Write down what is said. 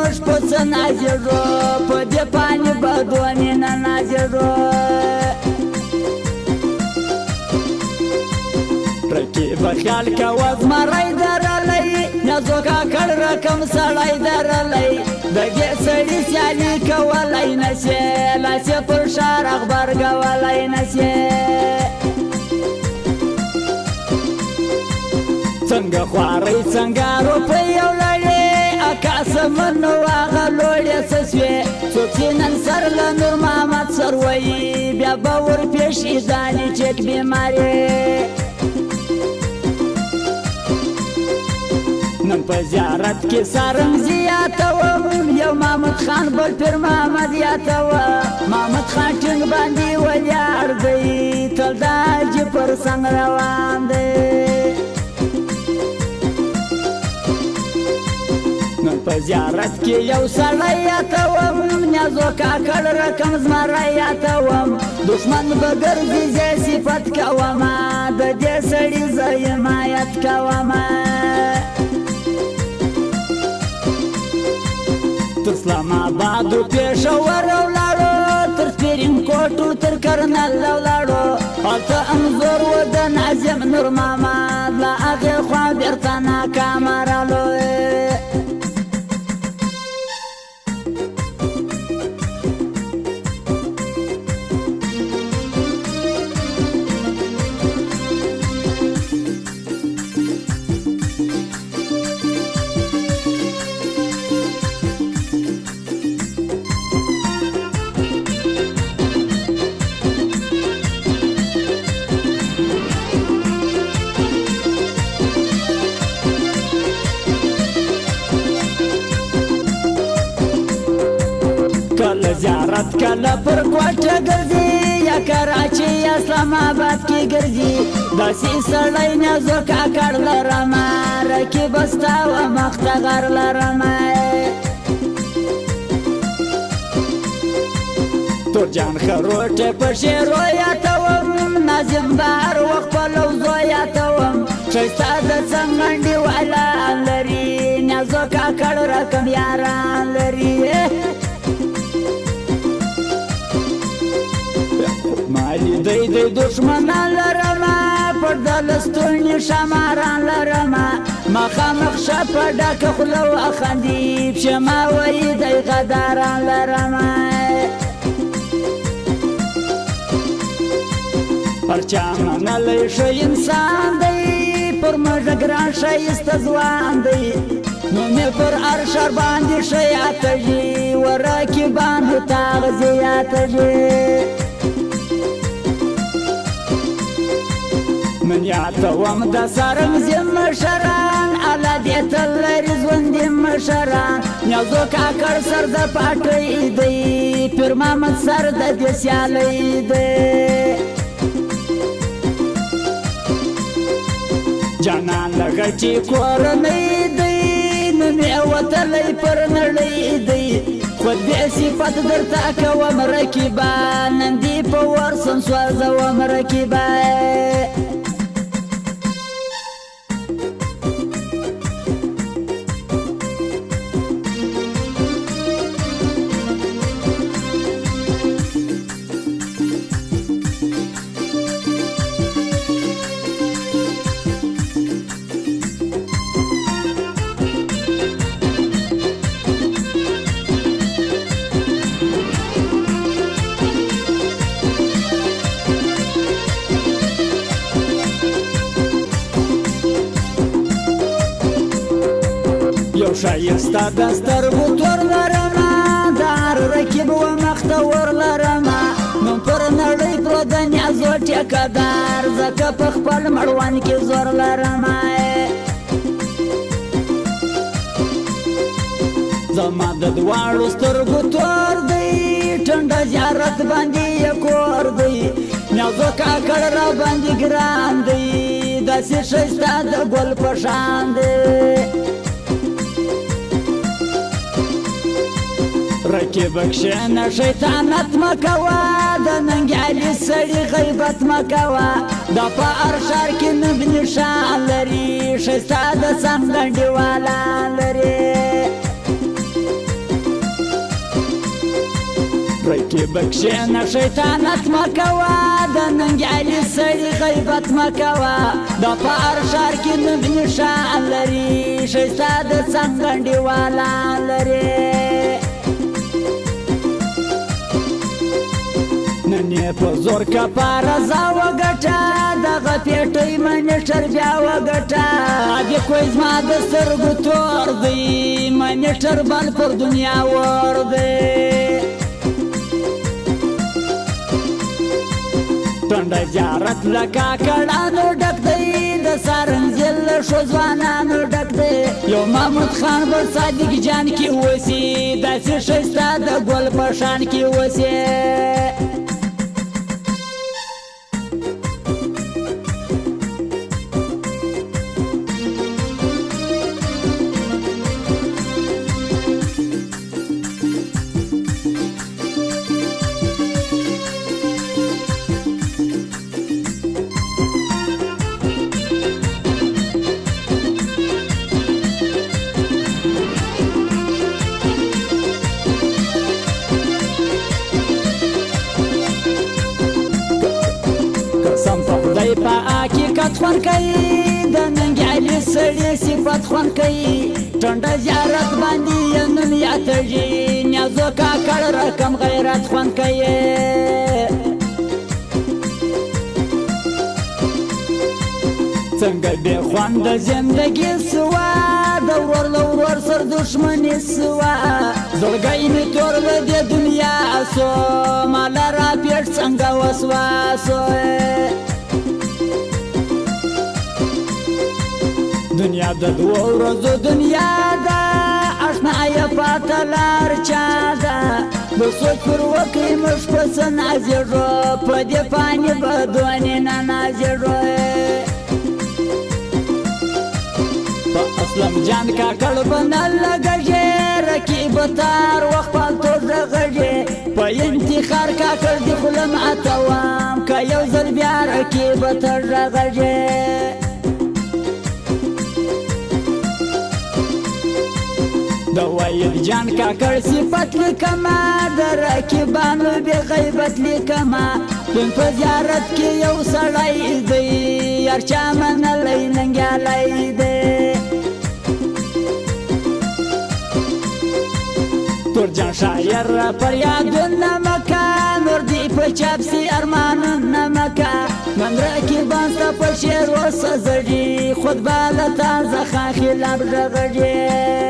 مش په څه نازېږو په دې پاڼې به دوه مینه نازېږو رقیبه خیال کوه زمری درلی نیازو کاکړ رقم سړی درلی د دې سړي سیالي کولی نشې لاس یې پر ښار اخبار کولی نشې څنګه خوارۍ څنګه روپۍ او لړې اکا سمن واغه لوړې څه سوې څوک چې نن سر له نور محمد سر وایي بیا به ورپېښي دانې چیک بیمارې نن په زیارت کې سارنګ زیاتوم یو محمود خان بل پیر محمد یاتوه محمود خان ټینګ باندې ولیاړ دی تل د حاجي پر څنګ روان دی نن په زیارت کې یو سړی یاتوم نیازو کاکړ رقم زمری یاتوم دښمن به ګرځي زه صفت کومه د دې سړي زه حمایت کومه تر اسلام آباد و پېښور ولاړو تر سپرین کوټو تر کرنل ولاړو هلته انځور و د ناظم نور محمد له هغې خوا بېرته ناکامه رالو کله زیارت کله پر کوټه ګرځي یا کراچي یا اسلام آباد کې ګرځي داسې سړی نیازو کاکړ لرمه رقیب ستا و مخته غر لرمه تورجان خروټې په شعرو یاتوم ناظم به هر وخت په لوظو یاتوم ښایسته د څنګنډې والان لري نیازو کاکړ رقم یاران لري مالی دی دی دشمنان لرمه پر دلستونی شماران لرمه مخامخ شه په ډکه خوله وخندي پښېما وایي دی غداران لرمه هر چا منلی ښه انسان دی پر مږه ګران ښایسته ځوان دی نوم یې پر هر ښار باندې ښه یاتږي و رقیبانو تاغ زیاتږي من یاتوم د سرنګزي مشران الله دې تل لري ژوندي مشران نیازو کاکړ سر د پاټۍ دی پیر محمد سر د دې سیالۍ دی جانان لکه چې کورنۍ دی نوم یې وتلی پر نړۍ دی خود بې صفت درته کوم رقیبه نن دې په ورسم سوځوم رقیبه یو ښایسته د سترګو تور لرمه د هر رقیب و مخته ور لرمه نوم پر نړۍ پروت د نیازو ټیکهدار ځکه په خپل مړوند کې زور لرمه زما د دواړو سترګو تور دی ټنډه زیارت باندې یې کور دی نیازو کاکړ را باندې ګران دی داسې ښایسته د ګل په شان دی رقیب کښېنه شیطانت مه کوه د ننګیالي سړي غیبت مه کوه دا په هر ښار کې نوم نښان لري ښایسته د څنګنډې والان لري کې بکښېنه شیطانت مه کوه د ننګیالي سړي غیبت مه کوه دا په هر ښار کې نوم نښان لري ښایسته د څنګ انډیواله لري نن یې په زور کپاره ځه وګټه دغه پیټۍ منیټر بیا وګټه دې کوی زما د سترګو تور دی منیټر بل پر دنیا ور دی ټنډه زیارت له کاکړانو ډک دی د سارنزل له ښو ځوانانو ډک دی یو محمود خان بل صادق جان کې اوسي داسې ښایسته د ګل په شان کې اوسي په حقیقت خوند کوي د ننګیالي سړي صفت خوند کوي ټنډه زیارت باندې یې نوم یادېږي نیازو کاکړ رقم غیرت خوند کوي څنګه بې خونده زندګي سوه د ورور له ورور سر دښمني سوه زړګی مې تور له دې دنیا سو ماله راپېټ څنګه وسواسو دنیا د دوو ورځو دنیا ده اشنایه پاته لار چا ده د سوچ پر وکړې موږ په څه نازېږو په دې پانې به دونې نه نازېږو په اسلم جان کاکړ به نه لګېږې رقیب تار وخت پالتو غږېږې په انتخار کاکړ دې خوله ماتوم که یو ځل بیا رقیب ته غږېږې د ویل جان کاکړ صفت لیکمه د رقیبانو بې غیبت لیکمه دن په زیارت کې یو سړی دی هر چا منلی ننګیالی دی تورجان شاعر فریادونه مکه نور دی په چاپسي ارمانونه مکه من رقیبان ستا په شعر وسه زړي خود به له تا څخه خلاف غږېږي